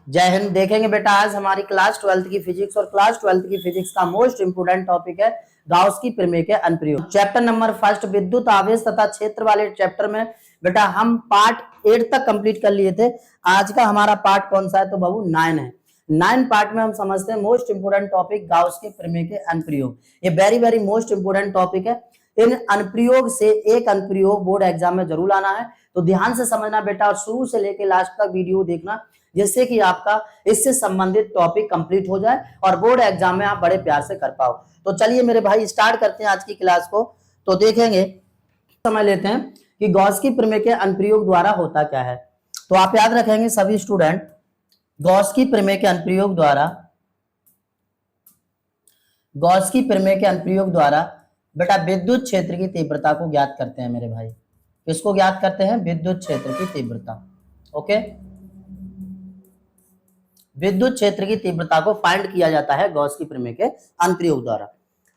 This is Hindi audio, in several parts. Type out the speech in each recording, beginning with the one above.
जय हिंद। देखेंगे बेटा आज हमारी क्लास 12th की फिजिक्स और क्लास 12th की फिजिक्स का मोस्ट इंपोर्टेंट टॉपिक है गाउस की प्रमेय के अनुप्रयोग। चैप्टर नंबर फर्स्ट विद्युत आवेश तथा क्षेत्र वाले चैप्टर में बेटा हम पार्ट 8 तक कंप्लीट कर लिए थे। आज का हमारा पार्ट कौन सा है? तो बाबू 9 है। 9 पार्ट में हम समझते हैं मोस्ट इंपोर्टेंट टॉपिक गाउस के प्रमेय के अनुप्रयोग। ये very very most important topic है। इन अनुप्रयोग से एक अनुप्रयोग बोर्ड एग्जाम में जरूर आना है, तो ध्यान से समझना बेटा और शुरू से लेकर लास्ट तक वीडियो देखना, जिससे कि आपका इससे संबंधित टॉपिक कंप्लीट हो जाए और बोर्ड एग्जाम में आप बड़े प्यार से कर पाओ। तो चलिए मेरे भाई स्टार्ट करते हैं आज की क्लास को। तो देखेंगे, समझ लेते हैं कि गॉस की प्रमेय के अनुप्रयोग द्वारा होता क्या है। तो आप याद रखेंगे सभी स्टूडेंट, गॉस की प्रमेय के अनुप्रयोग द्वारा, गॉस की प्रमेय के अनुप्रयोग द्वारा बेटा विद्युत क्षेत्र की तीव्रता को ज्ञात करते हैं मेरे भाई। किसको ज्ञात करते हैं? विद्युत क्षेत्र की तीव्रता। ओके, विद्युत क्षेत्र की तीव्रता को फाइंड किया जाता है गॉस की प्रमेय के अनुप्रयोग द्वारा।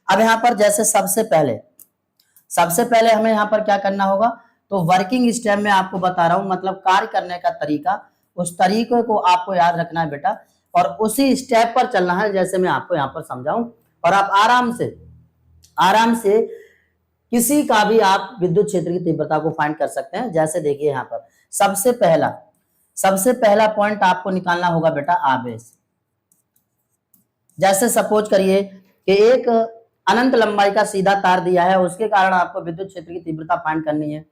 अब यहाँ पर जैसे सबसे पहले हमें यहाँ पर क्या करना होगा, तो वर्किंग स्टेप में आपको बता रहा हूं, मतलब कार्य करने का तरीका, उस तरीके को आपको याद रखना है बेटा और उसी स्टेप पर चलना है जैसे मैं आपको यहाँ पर समझाऊं, और आप आराम से किसी का भी आप विद्युत क्षेत्र की तीव्रता को फाइंड कर सकते हैं। जैसे देखिए यहाँ पर सबसे पहला पॉइंट आपको निकालना होगा बेटा आवेश। जैसे सपोज करिए कि एक अनंत लंबाई का सीधा तार दिया है, उसके कारण आपको विद्युत क्षेत्र की तीव्रता फाइंड करनी है।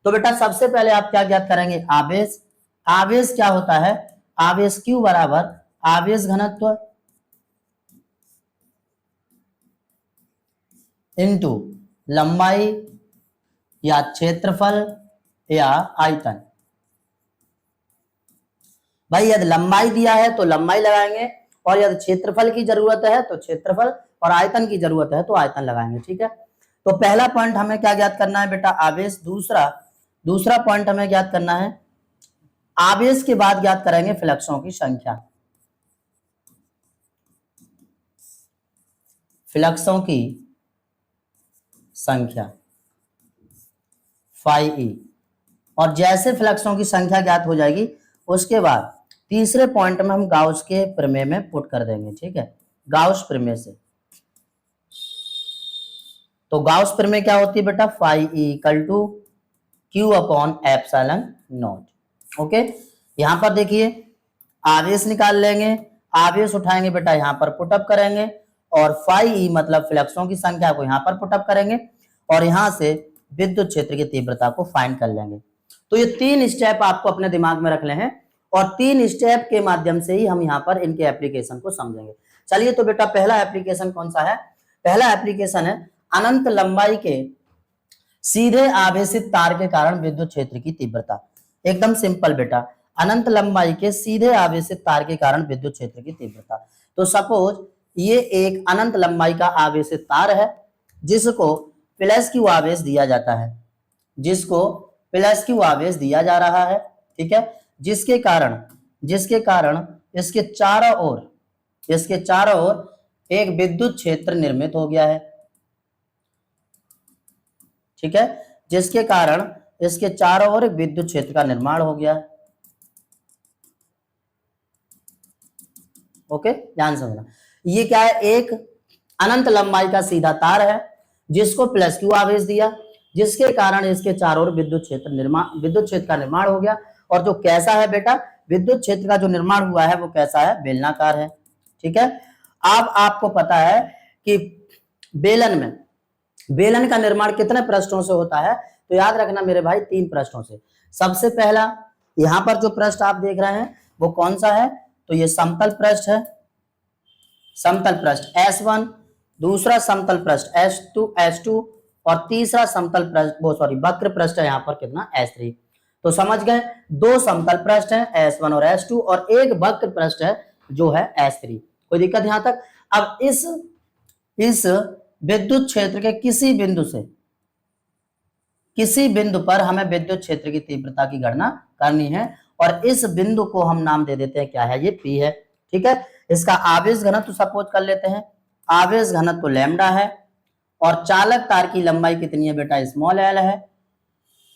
तो बेटा सबसे पहले आप क्या ज्ञात करेंगे? आवेश। आवेश क्या होता है? आवेश Q बराबर आवेश घनत्व इनटू लंबाई या क्षेत्रफल या आयतन। भाई यदि लंबाई दिया है तो लंबाई लगाएंगे, और यदि क्षेत्रफल की जरूरत है तो क्षेत्रफल, और आयतन की जरूरत है तो आयतन लगाएंगे। ठीक है, तो पहला पॉइंट हमें क्या ज्ञात करना है बेटा? आवेश। दूसरा पॉइंट हमें ज्ञात करना है, आवेश के बाद ज्ञात करेंगे फ्लक्सों की संख्या। फ्लक्सों की संख्या फाई ई, और जैसे फ्लक्सों की संख्या ज्ञात हो जाएगी उसके बाद तीसरे पॉइंट में हम गाउस के प्रमेय में पुट कर देंगे। ठीक है, गाउस प्रमेय से। तो गाउस प्रमेय क्या होती है बेटा? Phi E equal to Q upon epsilon not. Okay, यहां पर देखिए आवेश निकाल लेंगे, आवेश उठाएंगे बेटा यहां पर पुटअप करेंगे, और फाई ई मतलब फ्लक्सों की संख्या को यहां पर पुटअप करेंगे, और यहां से विद्युत क्षेत्र की तीव्रता को फाइंड कर लेंगे। तो ये 3 स्टेप आपको अपने दिमाग में रख ले हैं, और 3 स्टेप के माध्यम से ही हम यहाँ पर इनके एप्लीकेशन को समझेंगे। चलिए, तो बेटा पहला एप्लीकेशन कौन सा है? पहला एप्लीकेशन है अनंत लंबाई के सीधे आवेशित तार के कारण विद्युत क्षेत्र की तीव्रता। एकदम सिंपल बेटा, अनंत लंबाई के सीधे आवेशित तार के कारण विद्युत क्षेत्र की तीव्रता। तो सपोज ये एक अनंत लंबाई का आवेशित तार है जिसको प्लस Q आवेश दिया जाता है, जिसको प्लस Q आवेश दिया जा रहा है। ठीक है, जिसके कारण इसके चारों ओर एक विद्युत क्षेत्र निर्मित हो गया है। ठीक है, जिसके कारण इसके चारों ओर एक विद्युत क्षेत्र का निर्माण हो गया है। ओके, ध्यान समझना। ये क्या है? एक अनंत लंबाई का सीधा तार है जिसको प्लस Q आवेश दिया, जिसके कारण इसके चारों ओर विद्युत क्षेत्र का निर्माण हो गया। और जो कैसा है बेटा? विद्युत क्षेत्र का जो निर्माण हुआ है वो कैसा है? बेलनाकार है। ठीक है, अब आपको पता है कि बेलन का निर्माण कितने पृष्ठों से होता है? तो याद रखना मेरे भाई 3 पृष्ठों से। सबसे पहला यहां पर जो पृष्ठ आप देख रहे हैं वो कौन सा है? तो ये समतल पृष्ठ है, समतल पृष्ठ S1, दूसरा समतल पृष्ठ S2, और तीसरा समतल पृष्ठ वक्र पृष्ठ है यहाँ पर कितना? S3। तो समझ गए, 2 समतल पृष्ठ है S1 और S2, और एक वक्र पृष्ठ है जो है S3। कोई दिक्कत यहां तक? अब इस विद्युत क्षेत्र के किसी बिंदु पर हमें विद्युत क्षेत्र की तीव्रता की गणना करनी है, और इस बिंदु को हम नाम दे देते हैं, क्या है? ये P है। ठीक है, इसका आवेश घनत्व सपोज कर लेते हैं, आवेश घनत्व लैम्डा है, और चालक तार की लंबाई कितनी है बेटा? स्मॉल l है।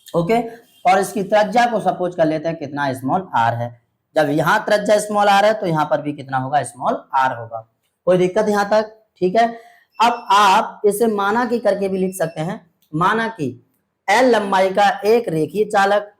ओके, और इसकी त्रिज्या को सपोज कर लेते हैं कितना? स्मॉल r है। जब यहाँ त्रिज्या स्मॉल आर है तो यहाँ पर भी कितना होगा, स्मॉल आर होगा। कोई दिक्कत यहाँ तक? ठीक है। अब आप इसे माना कि करके भी लिख सकते हैं। माना कि एल लंबाई का एक रेखीय चालक,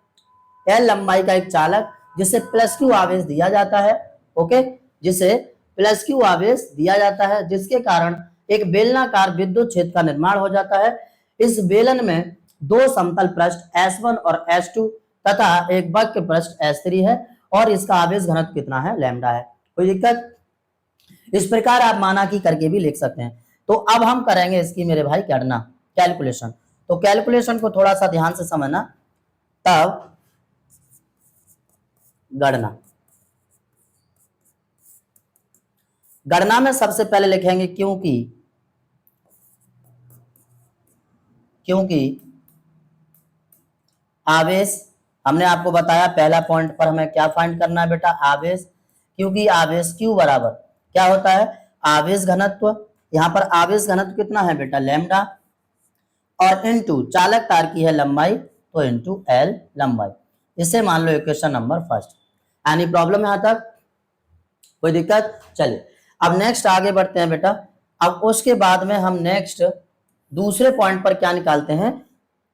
एल लंबाई का एक चालक जिसे प्लस क्यू आवेश दिया जाता है, ओके, जिसे प्लस क्यू आवेश दिया जाता है, जिसके कारण एक बेलनाकार विद्युत क्षेत्र का निर्माण हो जाता है। इस बेलन में दो समतल पृष्ठ S1 और S2 तथा एक वक्र पृष्ठ S3 है और इसका आवेश घनत्व कितना है, लैम्डा है। कोई दिक्कत? इस प्रकार आप माना कि करके भी लिख सकते हैं। तो अब हम करेंगे इसकी मेरे भाई गणना, कैलकुलेशन। तो कैलकुलेशन को थोड़ा सा ध्यान से समझना, तब गणना। गणना में सबसे पहले लिखेंगे क्योंकि आवेश, हमने आपको बताया पहला पॉइंट पर हमें क्या फाइंड करना है बेटा, आवेश। क्योंकि आवेश Q बराबर क्या होता है, आवेश घनत्व। यहां पर आवेश घनत्व कितना है बेटा, लैम्डा, और इनटू चालक तार की है लंबाई, तो इनटू L लंबाई। इसे मान लो equation number first. Any problem यहां तक? कोई दिक्कत? चलिए अब नेक्स्ट आगे बढ़ते हैं बेटा। अब उसके बाद में हम नेक्स्ट दूसरे पॉइंट पर क्या निकालते हैं,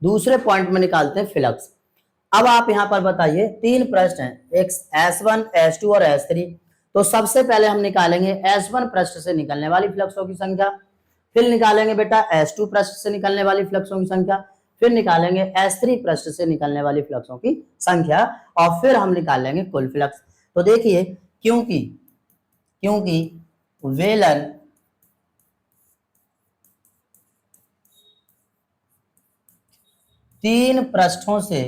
दूसरे पॉइंट में निकालते हैं फ्लक्स। अब आप यहां पर बताइए, तीन पृष्ठ हैं, एक S1, S2 और S3। तो सबसे पहले हम निकालेंगे S1 पृष्ठ से निकलने वाली फ्लक्सों की संख्या, फिर निकालेंगे बेटा S2 पृष्ठ से निकलने वाली फ्लक्सों की संख्या, फिर निकालेंगे S3 पृष्ठ से निकलने वाली फ्लक्सों की संख्या, और फिर हम निकाल लेंगे कुल फ्लक्स। तो देखिए, क्योंकि वेलन तीन पृष्ठों से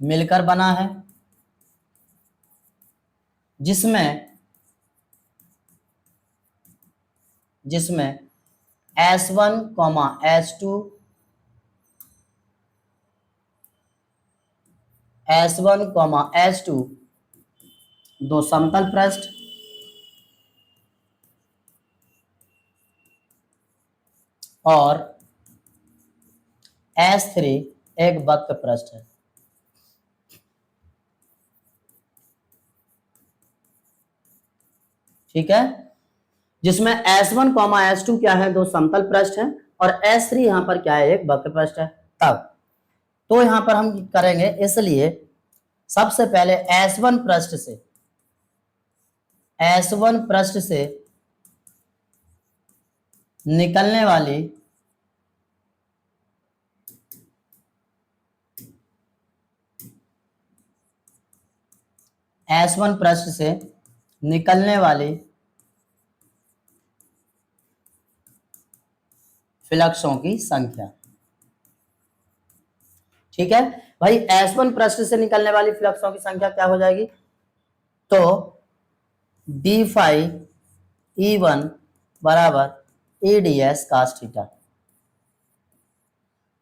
मिलकर बना है, जिसमें S1, S2, S1, S2 दो समतल पृष्ठ और S3 एक वक्र पृष्ठ है। ठीक है, जिसमें S1, S2 क्या है, दो समतल पृष्ठ है, और S3 यहां पर क्या है, एक वक्र पृष्ठ है। तब तो यहां पर हम करेंगे, इसलिए सबसे पहले S1 पृष्ठ से निकलने वाली S1 पृष्ठ से निकलने वाली फ्लक्सों की संख्या। ठीक है भाई, S1 पृष्ठ से निकलने वाली फ्लक्सों की संख्या क्या हो जाएगी, तो d∅E1 बराबर EDS cos theta,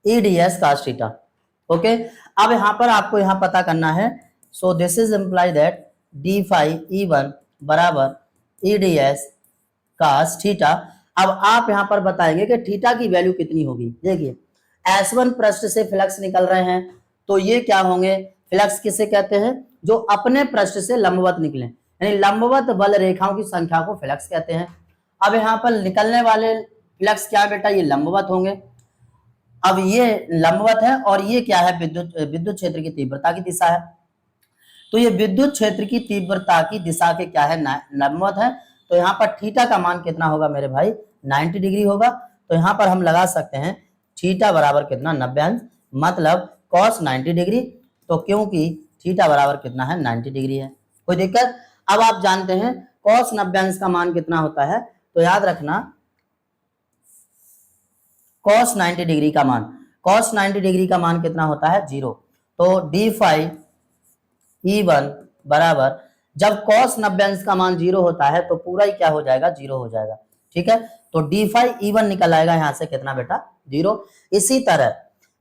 EDS cos theta. Okay, अब यहां पर आपको यहां पता करना है, सो this is imply that d∅E1 बराबर EDS cos थीटा। अब आप यहां पर बताएंगे कि थीटा की वैल्यू कितनी होगी। देखिए, S1 पृष्ठ से फ्लक्स निकल रहे हैं, तो ये क्या होंगे, फ्लक्स किसे कहते हैं, जो अपने पृष्ठ से लंबवत निकले, यानी लंबवत बल रेखाओं की संख्या को फ्लक्स कहते हैं। अब यहाँ पर निकलने वाले फ्लक्स क्या बेटा, ये लंबवत होंगे। अब ये लंबवत है और ये क्या है, विद्युत क्षेत्र की तीव्रता की दिशा है। तो ये विद्युत क्षेत्र की तीव्रता की दिशा के क्या है, लंबवत है। तो यहाँ पर थीटा का मान कितना होगा मेरे भाई, 90 डिग्री होगा। तो यहाँ पर हम लगा सकते हैं थीटा बराबर कितना, 90 अंश, मतलब cos 90 डिग्री। तो क्योंकि थीटा बराबर कितना है, 90 डिग्री है। कोई दिक्कत? अब आप जानते हैं cos 90 अंश का मान कितना होता है, तो याद रखना cos 90 डिग्री का मान, cos 90 डिग्री का मान कितना होता है, 0। तो d∅E1 बराबर, जब cos 90 अंश का मान 0 होता है तो पूरा ही क्या हो जाएगा, 0 हो जाएगा। ठीक है, तो d∅E1 निकल आएगा यहां से कितना बेटा, 0।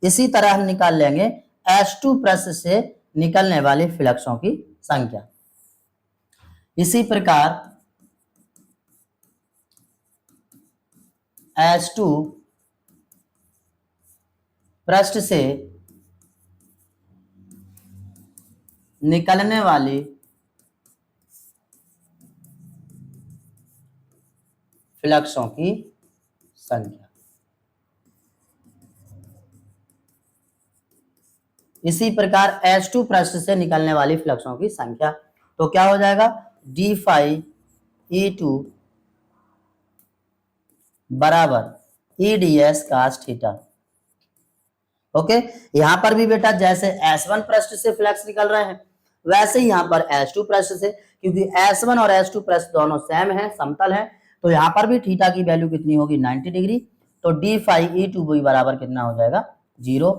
इसी तरह हम निकाल लेंगे S2 पृष्ठ से निकलने वाली फ्लक्सों की संख्या। इसी प्रकार S2 पृष्ठ से निकलने वाली फ्लक्सों की संख्या। इसी प्रकार S2 पृष्ठ से निकलने वाली फ्लक्सों की संख्या, तो क्या हो जाएगा d फाई E2 बराबर EDS cos थीटा। ओके, यहां पर भी बेटा जैसे S1 पृष्ठ से फ्लक्स निकल रहे हैं वैसे ही यहां पर S2 पृष्ठ से, क्योंकि S1 और S2 पृष्ठ दोनों सेम है, समतल है, तो यहां पर भी थीटा की वैल्यू कितनी होगी 90 डिग्री। तो d फाई E2 भी बराबर कितना हो जाएगा 0।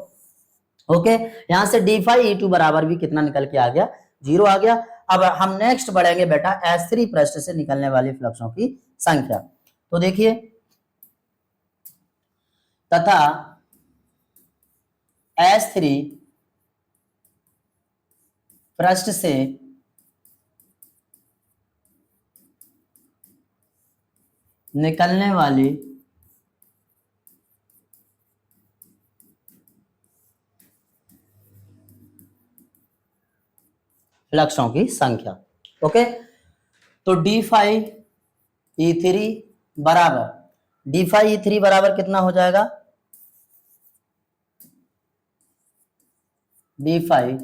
ओके, यहां से d फाई E2 बराबर भी कितना निकल के आ गया 0 आ गया। अब हम नेक्स्ट बढ़ेंगे बेटा S3 पृष्ठ से निकलने वाली फ्लक्सों की संख्या। तो देखिए, तथा S3 पृष्ठ से निकलने वाली फ्लक्सों की संख्या। ओके, तो d फाई E3 बराबर कितना हो जाएगा d फाई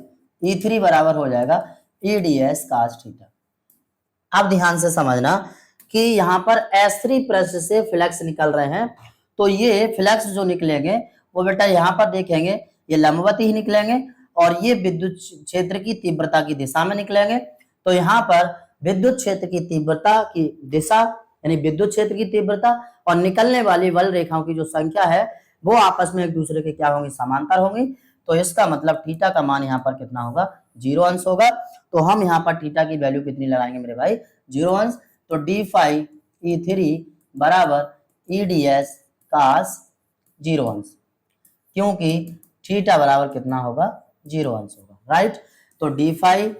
E3 बराबर हो जाएगा EDS cos थीटा। अब ध्यान से समझना कि यहाँ पर S3 पृष्ठ से फ्लक्स निकल रहे हैं, तो ये फ्लक्स जो निकलेंगे वो बेटा यहाँ पर देखेंगे ये लंबवत ही निकलेंगे और ये विद्युत क्षेत्र की तीव्रता की दिशा में निकलेंगे। तो यहाँ पर विद्युत क्षेत्र की तीव्रता की दिशा यानी विद्युत क्षेत्र की तीव्रता और निकलने वाली बल रेखाओं की जो संख्या है वो आपस में एक दूसरे के क्या होंगी समांतर होंगी। तो इसका मतलब थीटा का मान यहाँ पर कितना होगा 0 अंश होगा। तो हम यहाँ पर थीटा की वैल्यू कितनी लगाएंगे मेरे भाई 0 अंश। तो d फाई E3 बराबर EDS cos 0 अंश, क्योंकि थीटा बराबर कितना होगा 0 अंश होगा, राइट। तो d फाई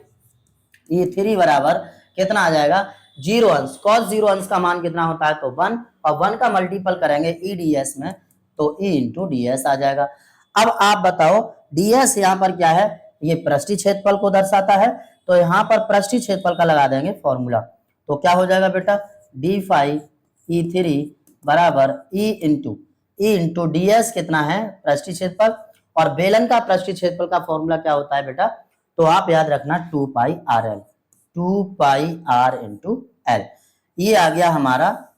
E3 बराबर कितना आ जाएगा 0 अंश। cos 0 अंश का मान कितना होता है तो 1, और 1 का मल्टीपल करेंगे EDS में तो E इंटू ds आ जाएगा। अब आप बताओ ds यहाँ पर क्या है, ये पृष्ठीय क्षेत्रफल को दर्शाता है, तो यहाँ पर पृष्ठीय क्षेत्रफल का लगा देंगे फॉर्मूला। तो क्या हो जाएगा बेटा d फाई E3 बराबर E इंटू ds कितना है पृष्ठीय क्षेत्रफल, और बेलन का पृष्ठीय क्षेत्रफल का फॉर्मूला क्या होता है बेटा, तो आप याद रखना 2 पाई r इंटू l। ये आ गया हमारा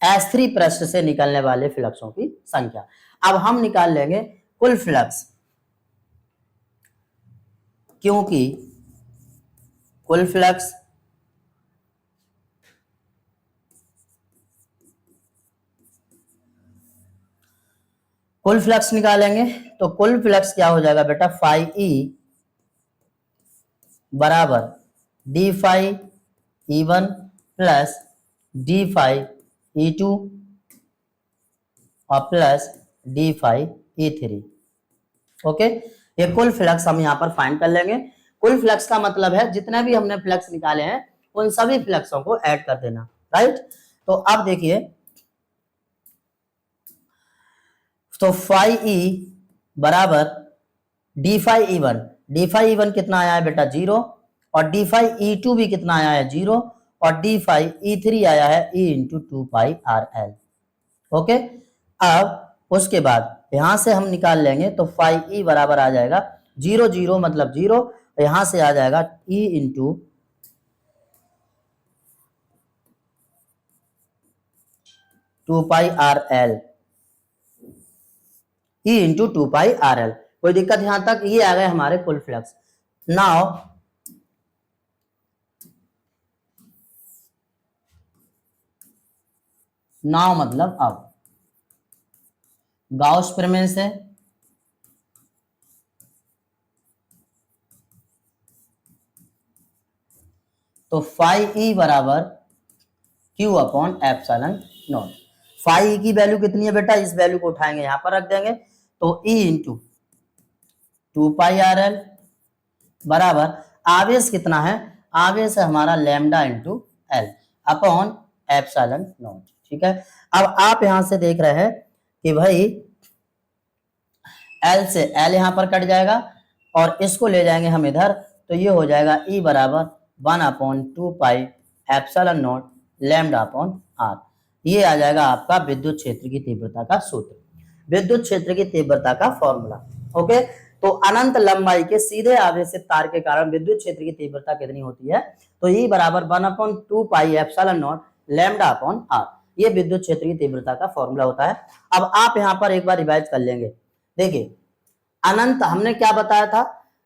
S3 पृष्ठ से निकलने वाले फ्लक्सों की संख्या। अब हम निकाल लेंगे कुल फ्लक्स, क्योंकि कुल फ्लक्स निकालेंगे तो कुल फ्लक्स क्या हो जाएगा बेटा फाई E बराबर d phi E1 plus d phi E2 और plus d phi E3। Okay, ये कुल फ्लक्स हम यहाँ पर फाइंड कर लेंगे। कुल फ्लक्स का मतलब है जितने भी हमने फ्लक्स निकाले हैं उन सभी फ्लक्सों को ऐड कर देना, राइट। तो अब देखिए, तो फाई E बराबर d फाई E1 कितना आया है बेटा 0, और d फाई E2 भी कितना आया है 0, और d फाई E3 आया है E इंटू 2 पाई RL। ओके, अब उसके बाद यहां से हम निकाल लेंगे तो फाई E बराबर आ जाएगा 0 मतलब 0, यहां से आ जाएगा E इंटू 2 पाई RL, E इंटू 2 पाई RL। कोई दिक्कत यहां तक, ये आ गए हमारे कुल फ्लक्स। नाउ मतलब अब गाउस प्रमेय से तो फाई E बराबर Q upon epsilon not. Phi E की वैल्यू कितनी है बेटा, इस वैल्यू को उठाएंगे यहां पर रख देंगे, तो E इंटू 2 पाई RL बराबर आवेश कितना है, आवेश है हमारा lambda into L upon epsilon not. ठीक है, अब आप यहां से देख रहे हैं कि भाई एल से एल यहाँ पर कट जाएगा और इसको ले जाएंगे हम इधर, तो ये हो जाएगा ई बराबर 1/2 pi epsilon not lambda upon R. ये आ जाएगा आपका विद्युत क्षेत्र की तीव्रता का सूत्र, विद्युत क्षेत्र की तीव्रता का फॉर्मूला। ओके, तो अनंत लंबाई के सीधे आवेशित तार के कारण विद्युत क्षेत्र की तीव्रता कितनी होती है, तो ई बराबर 1/2 pi epsilon not lambda upon R. ये विद्युत क्षेत्र की तीव्रता का फॉर्मूला होता है। अब आप यहाँ पर एक बार रिवाइज कर लेंगे। देखिए अनंत हमने क्या बताया था,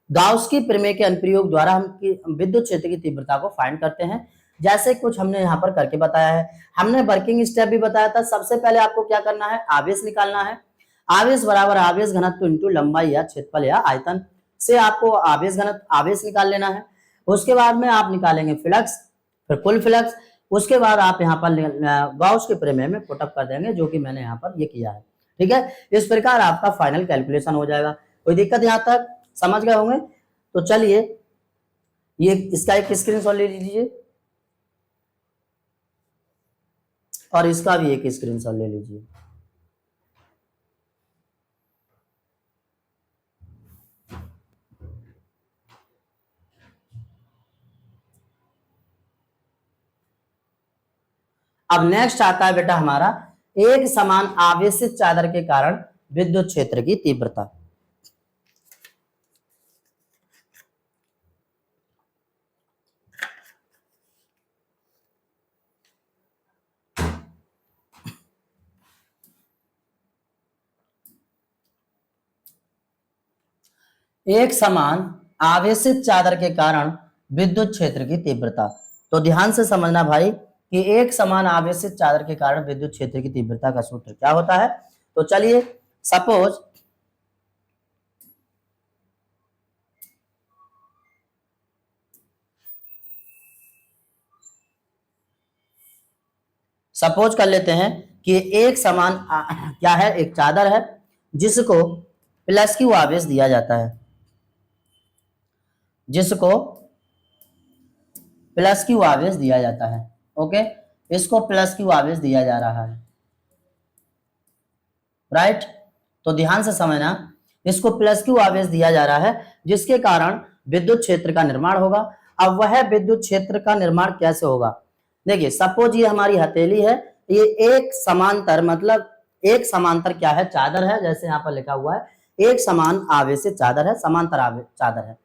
गाउस की प्रमेय के अनुप्रयोग द्वारा हम विद्युत क्षेत्र की तीव्रता को फाइंड करते हैं। जैसे कुछ हमने यहाँ पर करके बताया है, हमने वर्किंग स्टेप भी बताया था। सबसे पहले आपको क्या करना है, आवेश निकालना है। आवेश बराबर आवेश घनत्व इंटू लंबाई या क्षेत्रफल या आयतन से आपको आवेश घनत्व आवेश निकाल लेना है। उसके बाद में आप निकालेंगे फ्लक्स, फिर कुल फ्लक्स। उसके बाद आप यहाँ पर गाउस के प्रमेय में पुटअप कर देंगे, जो कि मैंने यहाँ पर ये किया है। ठीक है, इस प्रकार आपका फाइनल कैलकुलेशन हो जाएगा। कोई दिक्कत यहाँ तक समझ गए होंगे? तो चलिए ये इसका एक स्क्रीनशॉट ले लीजिए और इसका भी एक स्क्रीनशॉट ले लीजिए। अब नेक्स्ट आता है बेटा हमारा एक समान आवेशित चादर के कारण विद्युत क्षेत्र की तीव्रता। एक समान आवेशित चादर के कारण विद्युत क्षेत्र की तीव्रता। तो ध्यान से समझना भाई कि एक समान आवेशित चादर के कारण विद्युत क्षेत्र की तीव्रता का सूत्र क्या होता है। तो चलिए सपोज कर लेते हैं कि एक समान क्या है, एक चादर है जिसको प्लस क्यू आवेश दिया जाता है, जिसको प्लस क्यू आवेश दिया जाता है। ओके, इसको प्लस क्यू आवेश दिया जा रहा है, राइट। तो ध्यान से समझना, इसको प्लस क्यू आवेश दिया जा रहा है जिसके कारण विद्युत क्षेत्र का निर्माण होगा। अब वह विद्युत क्षेत्र का निर्माण कैसे होगा, देखिए सपोज ये हमारी हथेली है, ये एक समांतर मतलब एक समांतर क्या है, चादर है, जैसे यहाँ पर लिखा हुआ है एक समान आवेशित चादर है, समांतर आवेश चादर है।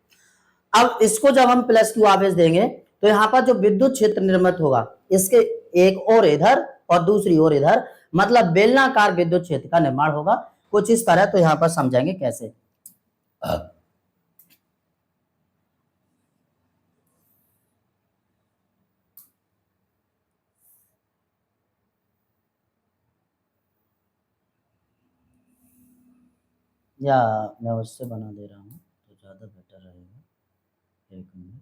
अब इसको जब हम प्लस क्यू आवेश देंगे तो यहाँ पर जो विद्युत क्षेत्र निर्मित होगा, इसके एक और इधर और दूसरी ओर इधर, मतलब बेलनाकार विद्युत क्षेत्र का निर्माण होगा कुछ इस तरह। तो यहाँ पर समझाएंगे कैसे। या मैं उससे बना दे रहा हूँ तो ज्यादा बेटर रहेगा। एक मिनट,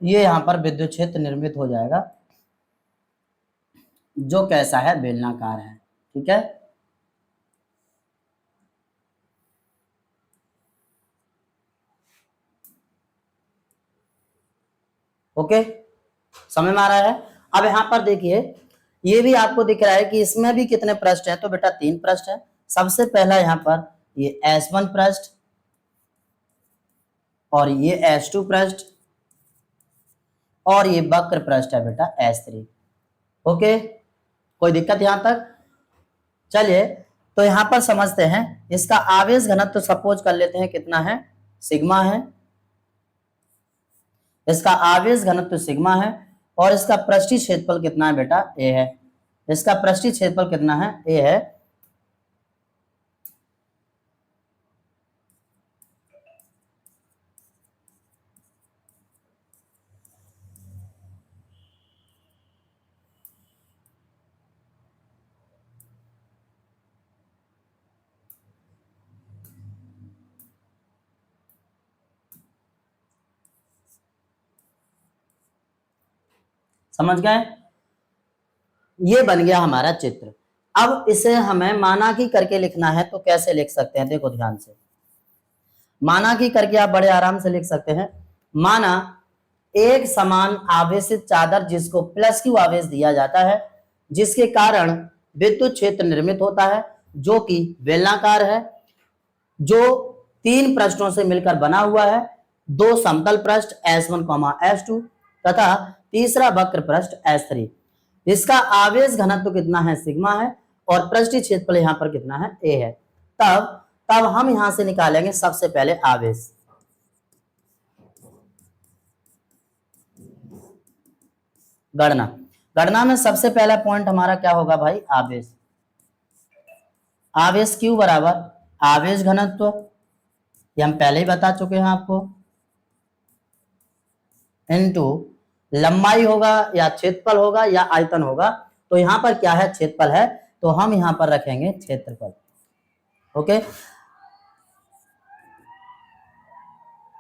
ये यहाँ पर विद्युत क्षेत्र निर्मित हो जाएगा। जो कैसा है, बेलनाकार है। ठीक है, ओके, समझ में आ रहा है। अब यहां पर देखिए, ये भी आपको दिख रहा है कि इसमें भी कितने पृष्ठ हैं, तो बेटा 3 पृष्ठ है। सबसे पहला यहां पर ये S1 पृष्ठ और ये S2 पृष्ठ और ये वक्र पृष्ठ है बेटा S3। ओके, कोई दिक्कत यहां तक? चलिए, तो यहां पर समझते हैं इसका आवेश घनत्व, तो सपोज कर लेते हैं कितना है, सिग्मा है। इसका आवेश घनत्व सिग्मा है और इसका पृष्ठीय क्षेत्रफल कितना है बेटा, ए है। इसका पृष्ठीय क्षेत्रफल कितना है, ए है। समझ गए? ये बन गया हमारा चित्र। अब इसे हमें मानाकी करके लिखना है, तो कैसे लिख सकते हैं, देखो ध्यान से। मानाकी करके आप बड़े आराम से लिख सकते हैं। माना एक समान आवेशित चादर जिसको प्लस क्यू आवेश दिया जाता है, जिसके कारण विद्युत क्षेत्र निर्मित होता है, जो कि बेलनाकार है, जो 3 पृष्ठों से मिलकर बना हुआ है। 2 समतल पृष्ठ S1, S2 तथा तीसरा वक्र पृष्ठ S3। इसका आवेश घनत्व कितना है, सिग्मा है, और पृष्ठीय क्षेत्रफल यहां पर कितना है, ए है। तब हम यहां से निकालेंगे सबसे पहले आवेश। गणना में सबसे पहला पॉइंट हमारा क्या होगा भाई, आवेश। आवेश क्यू बराबर आवेश घनत्व, ये हम पहले ही बता चुके हैं आपको, इनटू लंबाई होगा या क्षेत्रफल होगा या आयतन होगा। तो यहां पर क्या है, क्षेत्रफल है, तो हम यहां पर रखेंगे क्षेत्रफल। ओके,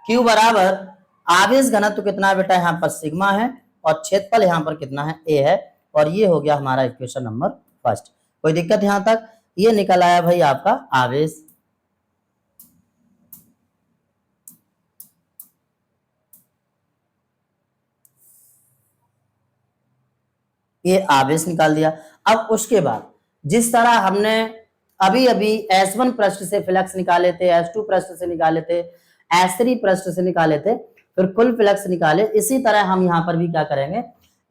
क्यू बराबर आवेश घनत्व कितना है बेटा, यहां पर सिग्मा है, और क्षेत्रफल यहां पर कितना है, ए है। और ये हो गया हमारा इक्वेशन नंबर फर्स्ट। कोई दिक्कत यहां तक? ये निकल आया भाई आपका आवेश। ये आवेश निकाल दिया। अब उसके बाद जिस तरह हमने अभी अभी S1 पृष्ठ से फ्लक्स निकाले थे, S2 पृष्ठ से निकाले थे, S3 पृष्ठ से निकाले थे, फिर कुल फ्लक्स निकाले, इसी तरह हम यहां पर भी क्या करेंगे,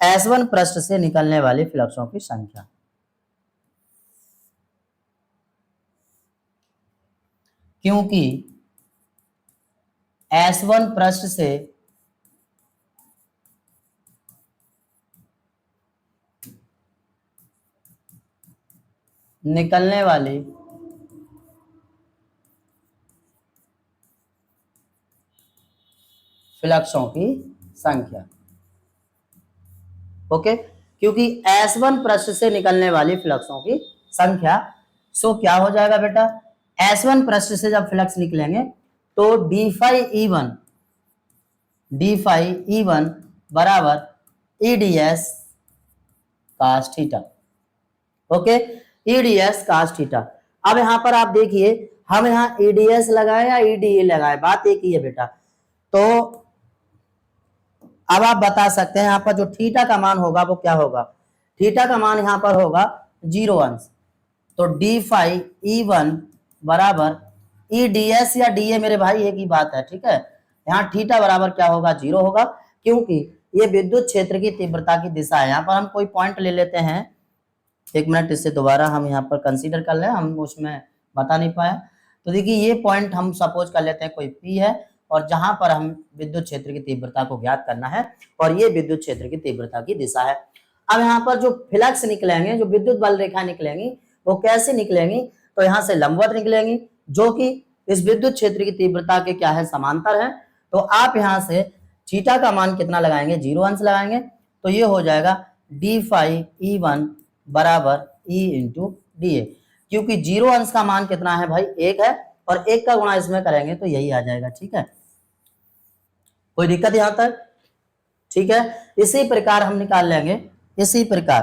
S1 पृष्ठ से निकलने वाले फ्लक्सों की संख्या। क्योंकि S1 पृष्ठ से निकलने वाली फ्लक्सों की संख्या। ओके, क्योंकि S1 पृष्ठ से निकलने वाली फ्लक्सों की संख्या। सो क्या हो जाएगा बेटा, S1 पृष्ठ से जब फ्लक्स निकलेंगे तो d फाई E1 बराबर EDS cos theta. Okay, EDS cos theta. अब यहां पर आप देखिए, हम यहां EDS लगाए या EDA लगाए, बात एक ही है बेटा। तो अब आप बता सकते हैं यहां पर जो थीटा का मान होगा वो क्या होगा, थीटा का मान यहां पर होगा 0 अंश। तो d फाई E1 बराबर EDS या DA, मेरे भाई एक ही बात है, ठीक है। यहाँ थीटा बराबर क्या होगा, 0 होगा, क्योंकि ये विद्युत क्षेत्र की तीव्रता की दिशा है। यहाँ पर हम कोई पॉइंट ले लेते हैं, एक मिनट, इससे दोबारा हम यहाँ पर कंसीडर कर लें, हम उसमें बता नहीं पाए। तो देखिए, ये पॉइंट हम सपोज कर लेते हैं कोई P है, और जहां पर हम विद्युत क्षेत्र की तीव्रता को ज्ञात करना है, और ये विद्युत क्षेत्र की तीव्रता की दिशा है। अब यहाँ पर जो फ्लक्स निकलेंगे, जो विद्युत बल रेखा निकलेंगी, वो कैसे निकलेंगी, तो यहाँ से लंबवत निकलेंगी, जो कि इस विद्युत क्षेत्र की तीव्रता के क्या है, समांतर है। तो आप यहाँ से थीटा का मान कितना लगाएंगे, 0 अंश लगाएंगे। तो ये हो जाएगा d फाई E1 बराबर E इंटू डी ए, क्योंकि 0 अंश का मान कितना है भाई, 1 है, और 1 का गुणा इसमें करेंगे तो यही आ जाएगा। ठीक है, कोई दिक्कत यहां तक? ठीक है, इसी प्रकार हम निकाल लेंगे, इसी प्रकार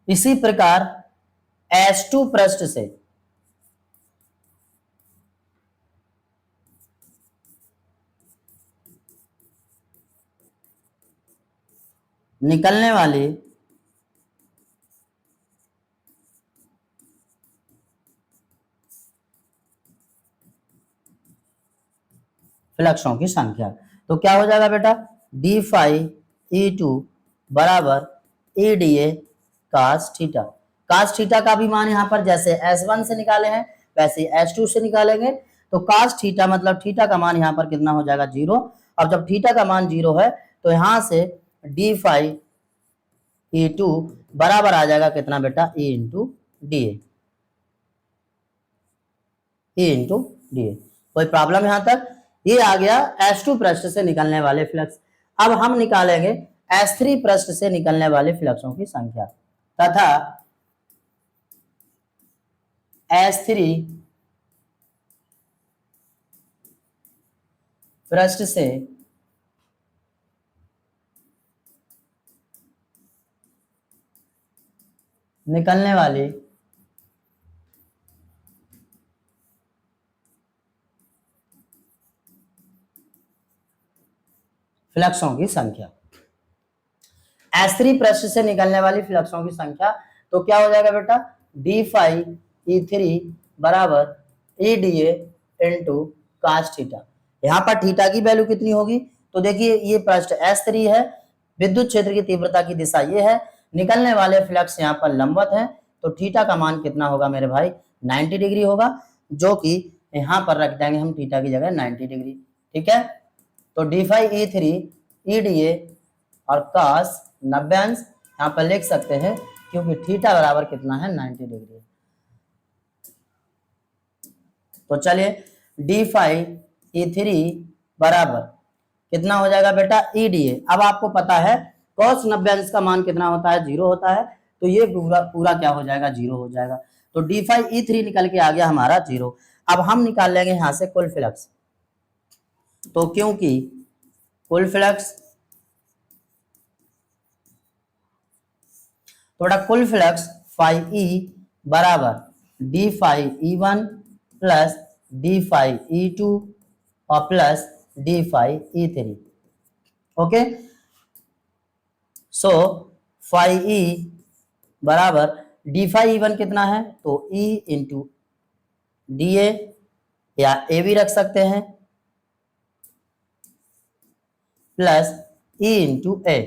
इसी प्रकार S2 पृष्ठ से निकलने वाली फ्लक्सों की संख्या। तो क्या हो जाएगा बेटा, d∅E2 बराबर EDA cos theta. cos theta का भी मान यहाँ पर जैसे S1 से निकाले हैं वैसे S2 से निकालेंगे। तो cos थीटा मतलब थीटा का मान यहाँ पर कितना हो जाएगा, 0। अब जब थीटा का मान 0 है तो यहाँ से d∅E2 बराबर आ जाएगा कितना बेटा, E इंटू DA। कोई प्रॉब्लम यहाँ तक? ये आ गया S2 पृष्ठ से निकलने वाले फ्लक्स। अब हम निकालेंगे S3 पृष्ठ से निकलने वाले फ्लक्सों की संख्या तथा S3 पृष्ठ से निकलने वाली फ्लक्सों की संख्या। S3 पृष्ठ से निकलने वाली फ्लक्सों की संख्या तो क्या हो जाएगा बेटा, d∅E3 बराबर EDA इंटू cos थीटा। यहाँ पर थीटा की वैल्यू कितनी होगी, तो देखिए ये पृष्ठ S3 है, विद्युत क्षेत्र की तीव्रता की दिशा ये है, निकलने वाले फ्लक्स यहाँ पर लंबवत है, तो थीटा का मान कितना होगा मेरे भाई, 90 डिग्री होगा, जो कि यहाँ पर रख देंगे हम थीटा की जगह 90 डिग्री। ठीक है, तो d∅E3 EDA और cos 90 अंश यहाँ पर लिख सकते हैं, क्योंकि थीटा बराबर कितना है, 90 डिग्री। तो चलिए d∅E3 बराबर कितना हो जाएगा बेटा, EDA। अब आपको पता है cos 90 अंश का मान कितना होता है, 0 होता है, तो ये पूरा क्या हो जाएगा, 0 हो जाएगा। तो d∅E3 निकल के आ गया हमारा 0। अब हम निकाल लेंगे यहां से कुल फ्लक्स। तो क्योंकि कुल फ्लक्स phi बराबर d∅E1 प्लस d∅E2 और प्लस d∅E3। ओके, सो phi बराबर d∅E1 कितना है, तो E इंटू DA या A भी रख सकते हैं, प्लस E इंटू A,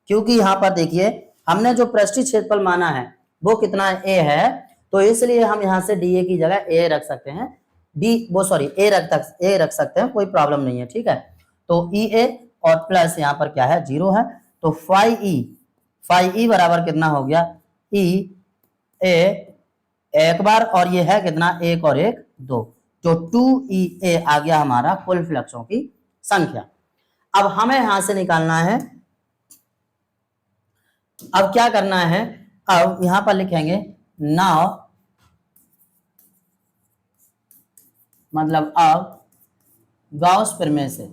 क्योंकि यहां पर देखिए हमने जो पृष्ठीय क्षेत्रफल माना है वो कितना है, A है, तो इसलिए हम यहां से DA की जगह A रख सकते हैं, A रख सकते हैं, कोई प्रॉब्लम नहीं है। ठीक है, तो EA और प्लस यहाँ पर क्या है, 0 है, तो phi E बराबर कितना हो गया, EA एक बार और ये है कितना, 1 और 1 2, जो 2EA आ गया हमारा कुल फ्लक्सों की संख्या। अब हमें यहां से निकालना है, अब क्या करना है, अब यहां पर लिखेंगे नाउ, मतलब अब गाउस प्रमेय से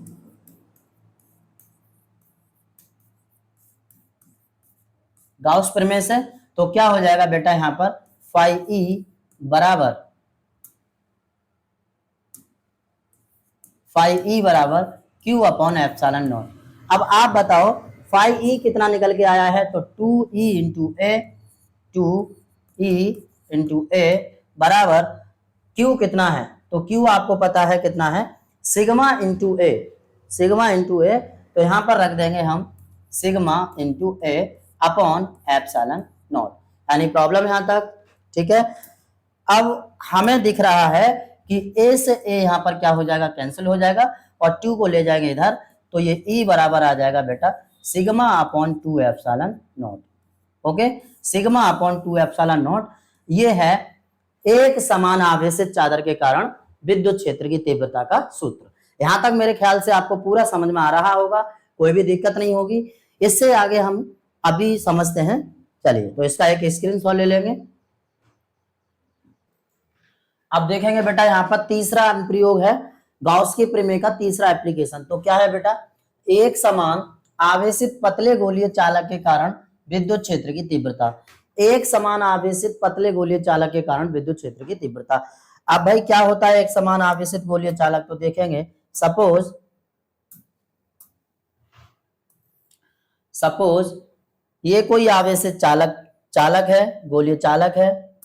तो क्या हो जाएगा बेटा, यहां पर phi E बराबर Q अपॉन एप्सिलॉन नॉट। अब आप बताओ phi E कितना निकल के आया है, तो 2E इंटू A बराबर Q कितना है, तो Q आपको पता है कितना है, सिग्मा इंटू A, तो यहां पर रख देंगे हम sigma into A upon epsilon not. यानी प्रॉब्लम यहां तक ठीक है। अब हमें दिख रहा है कि A से A यहां पर क्या हो जाएगा, कैंसिल हो जाएगा, और 2 को ले जाएंगे इधर, तो ये E बराबर आ जाएगा बेटा sigma upon 2 epsilon not. Okay, sigma upon 2 epsilon not, ये है एक समान आवेशित चादर के कारण विद्युत क्षेत्र की तीव्रता का सूत्र। यहां तक मेरे ख्याल से आपको पूरा समझ में आ रहा होगा, कोई भी दिक्कत नहीं होगी। इससे आगे हम अभी समझते हैं। चलिए, तो इसका एक स्क्रीनशॉट ले लेंगे। अब देखेंगे बेटा, यहाँ पर तीसरा अनुप्रयोग है गाउस के प्रमेय का, तीसरा एप्लीकेशन। तो क्या है बेटा, एक समान आवेशित पतले गोलीय चालक के कारण विद्युत क्षेत्र की तीव्रता। एक समान आवेशित पतले गोलीय चालक के कारण विद्युत क्षेत्र की तीव्रता। अब भाई क्या होता है एक समान आवेशित गोलीय चालक, तो देखेंगे सपोज ये कोई आवेशित चालक है, गोलीय चालक है।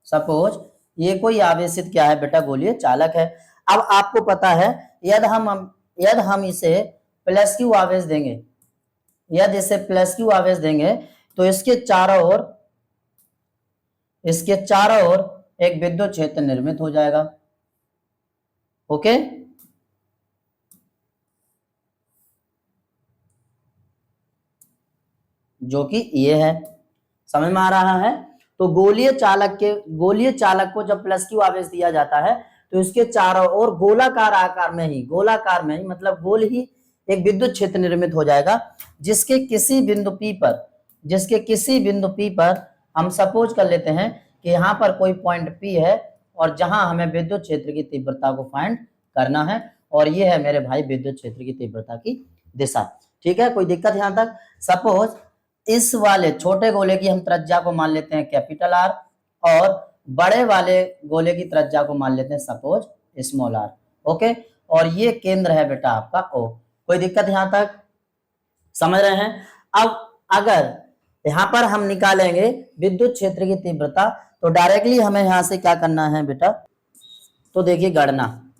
सपोज ये कोई आवेशित क्या है बेटा, गोलीय चालक है। अब आपको पता है यदि हम इसे प्लस क्यू आवेश देंगे, यदि इसे प्लस क्यू आवेश देंगे तो इसके चारों ओर एक विद्युत क्षेत्र निर्मित हो जाएगा। ओके, जो कि ये है, समझ में आ रहा है। तो गोलीय चालक को जब प्लस क्यू आवेश दिया जाता है तो इसके चारों ओर गोलाकार में ही मतलब गोल ही एक विद्युत क्षेत्र निर्मित हो जाएगा, जिसके किसी बिंदु P पर हम सपोज कर लेते हैं कि यहाँ पर कोई पॉइंट P है और जहां हमें विद्युत क्षेत्र की तीव्रता को फाइंड करना है, और ये है मेरे भाई विद्युत क्षेत्र की तीव्रता की दिशा। ठीक है, कोई दिक्कत यहां तक। सपोज इस वाले छोटे गोले की हम त्रिज्या को मान लेते हैं कैपिटल R, और बड़े वाले गोले की त्रिज्या को मान लेते हैं सपोज स्मॉल r। ओके, और ये केंद्र है बेटा आपका O। कोई दिक्कत यहां तक, समझ रहे हैं। अब अगर यहां पर हम निकालेंगे विद्युत क्षेत्र की तीव्रता, तो डायरेक्टली हमें यहां से क्या करना है बेटा, तो देखिए गणना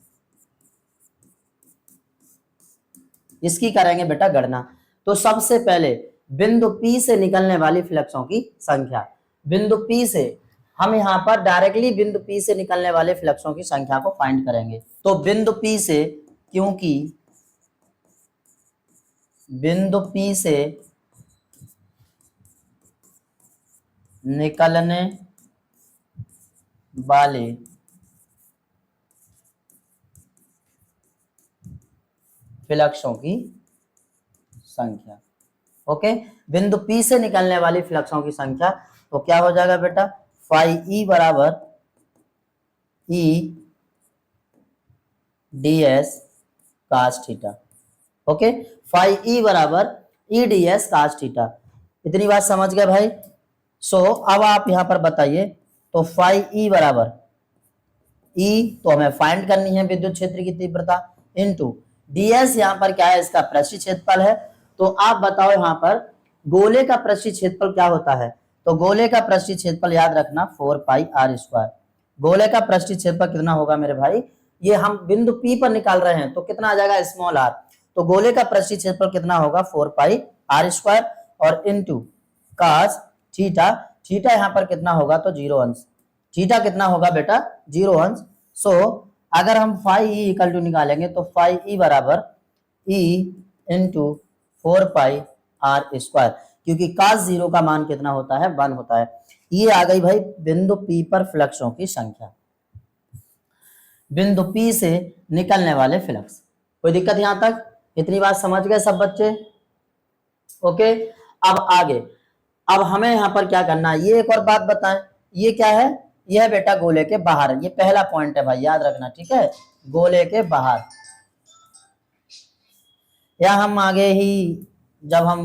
इसकी करेंगे बेटा गणना। तो सबसे पहले बिंदु P से निकलने वाली फ्लक्सों की संख्या, बिंदु P से हम यहां पर डायरेक्टली बिंदु P से निकलने वाले फ्लक्सों की संख्या को फाइंड करेंगे। तो बिंदु P से, क्योंकि बिंदु P से निकलने वाले फ्लक्सों की संख्या, ओके, बिंदु P से निकलने वाली फ्लक्सों की संख्या, तो क्या हो जाएगा बेटा, फाई ई बराबर E D S cos theta. Okay, phi E बराबर E D S cos theta. इतनी बात समझ गए भाई। सो अब आप यहां पर बताइए, तो फाई ई बराबर ई तो हमें फाइंड करनी है विद्युत क्षेत्र की तीव्रता, इनटू डीएस यहां पर क्या है, इसका पृष्ठीय क्षेत्रफल है। तो आप बताओ यहां पर गोले का पृष्ठीय क्षेत्रफल क्या होता है, तो गोले का पृष्ठीय क्षेत्रफल याद रखना 4 पाई आर स्क्वायर। गोले का पृष्ठीय क्षेत्रफल कितना होगा मेरे भाई, ये हम बिंदु P पर निकाल रहे हैं तो कितना आ जाएगा स्मॉल r, तो गोले का पृष्ठीय क्षेत्रफल कितना होगा 4 पाई आर स्क्वायर, और इनटू cos थीटा, थीटा यहां पर कितना होगा, तो 0 अंश, थीटा कितना होगा बेटा 0 अंश। सो अगर हम फाई ई इक्वल टू निकालेंगे तो फाई ई बराबर E into 4 pi R square, क्योंकि cos 0 का मान कितना होता है 1 होता है। ये आ गई भाई बिंदु P पर फ्लक्सों की संख्या, बिंदु P से निकलने वाले फ्लक्स। कोई दिक्कत यहां तक, इतनी बात समझ गए सब बच्चे। ओके, अब आगे, अब हमें यहां पर क्या करना है, ये एक और बात बताएं, ये क्या है, ये है बेटा गोले के बाहर, ये पहला पॉइंट है भाई याद रखना, ठीक है, गोले के बाहर। या हम आगे ही जब हम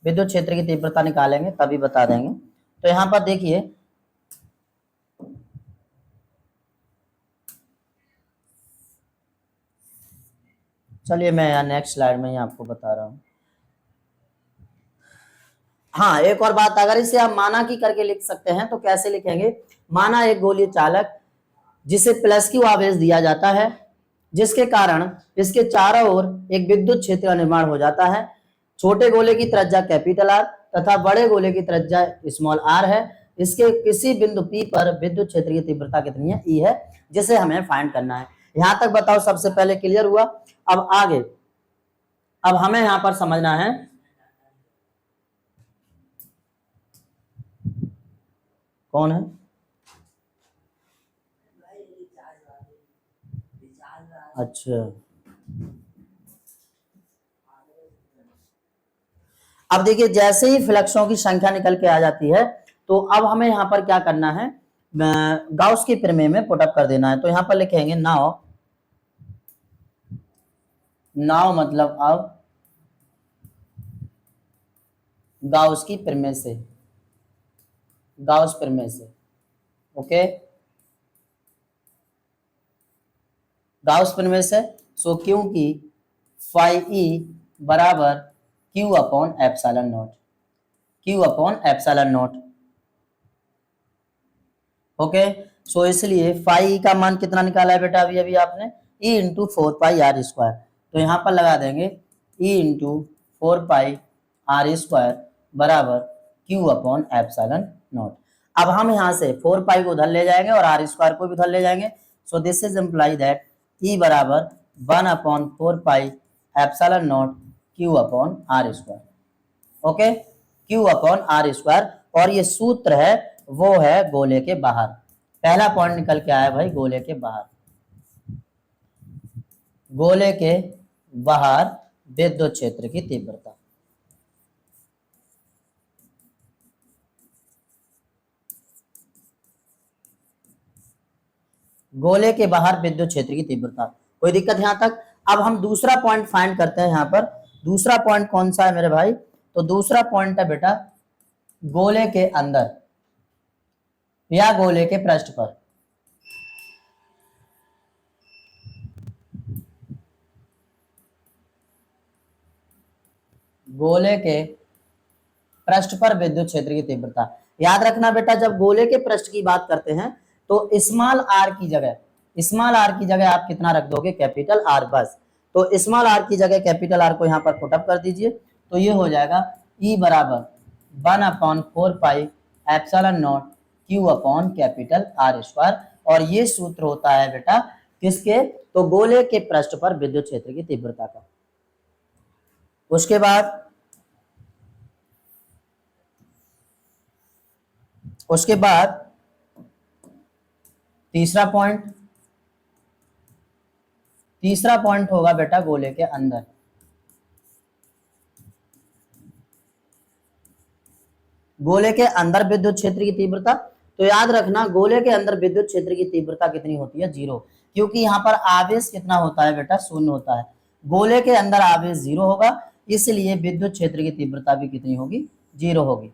विद्युत क्षेत्र की तीव्रता निकालेंगे तभी बता देंगे। तो यहां पर देखिए, चलिए मैं यहाँ नेक्स्ट स्लाइड में ही आपको बता रहा हूं। हाँ, एक और बात, अगर इसे आप माना की करके लिख सकते हैं तो कैसे लिखेंगे, माना एक गोलीय चालक जिसे प्लस क्यू आवेश दिया जाता है, जिसके कारण इसके चारों ओर एक विद्युत क्षेत्र का निर्माण हो जाता है। छोटे गोले की त्रिज्या कैपिटल आर तथा बड़े गोले की त्रिज्या स्मॉल आर है। इसके किसी बिंदु P पर विद्युत क्षेत्र की तीव्रता कितनी है, E है, जिसे हमें फाइंड करना है। यहां तक बताओ सबसे पहले क्लियर हुआ। अब आगे, अब हमें यहां पर समझना है, कौन है, अच्छा, अब देखिए जैसे ही फ्लक्सों की संख्या निकल के आ जाती है तो अब हमें यहां पर क्या करना है, गाउस के प्रमेय में पुट अप कर देना है। तो यहां पर लिखेंगे नाउ, नाउ मतलब अब, गाउस की प्रमेय से, गाउस प्रमेय से। ओके, गाउस प्रमेय से। सो क्योंकि फाई ई बराबर Q upon epsilon naught, Q upon epsilon not. Okay, so इसलिए फाई का मान कितना निकाला है बेटा अभी अभी आपने, ई इंटू 4 पाई r²। तो यहां पर लगा देंगे ई इंटू 4 पाई r² बराबर क्यू अपॉन एप्सिलॉन नॉट। अब हम यहां से 4 पाई को उधर ले जाएंगे और r² को भी उधर ले जाएंगे। So this is imply that E बराबर 1/4 pi epsilon naught Q upon r²। Okay, Q upon r²। और ये सूत्र है वो है गोले के बाहर। पहला पॉइंट निकल के आया भाई, गोले के बाहर, गोले के बाहर विद्युत क्षेत्र की तीव्रता। गोले के बाहर विद्युत क्षेत्र की तीव्रता, कोई दिक्कत यहां तक। अब हम दूसरा पॉइंट फाइंड करते हैं यहां पर। दूसरा पॉइंट कौन सा है मेरे भाई, तो दूसरा पॉइंट है बेटा गोले के अंदर या गोले के पृष्ठ पर, गोले के पृष्ठ पर विद्युत क्षेत्र की तीव्रता। याद रखना बेटा, जब गोले के पृष्ठ की बात करते हैं तो स्मॉल आर की जगह, स्मॉल आर की जगह आप कितना रख दोगे, कैपिटल आर बस। तो स्मॉल आर की जगह कैपिटल आर को यहाँ पर पुटअप कर दीजिए, तो ये हो जाएगा ई बराबर 1/4 pi epsilon naught Q upon capital r²। और ये सूत्र होता है बेटा किसके, तो गोले के पृष्ठ पर विद्युत क्षेत्र की तीव्रता का। उसके बाद तीसरा पॉइंट, तीसरा पॉइंट होगा बेटा गोले के अंदर, गोले के अंदर विद्युत क्षेत्र की तीव्रता। तो याद रखना गोले के अंदर विद्युत क्षेत्र की तीव्रता कितनी होती है, 0, क्योंकि यहाँ पर आवेश कितना होता है बेटा, 0 होता है। गोले के अंदर आवेश 0 होगा, इसलिए विद्युत क्षेत्र की तीव्रता भी कितनी होगी, 0 होगी।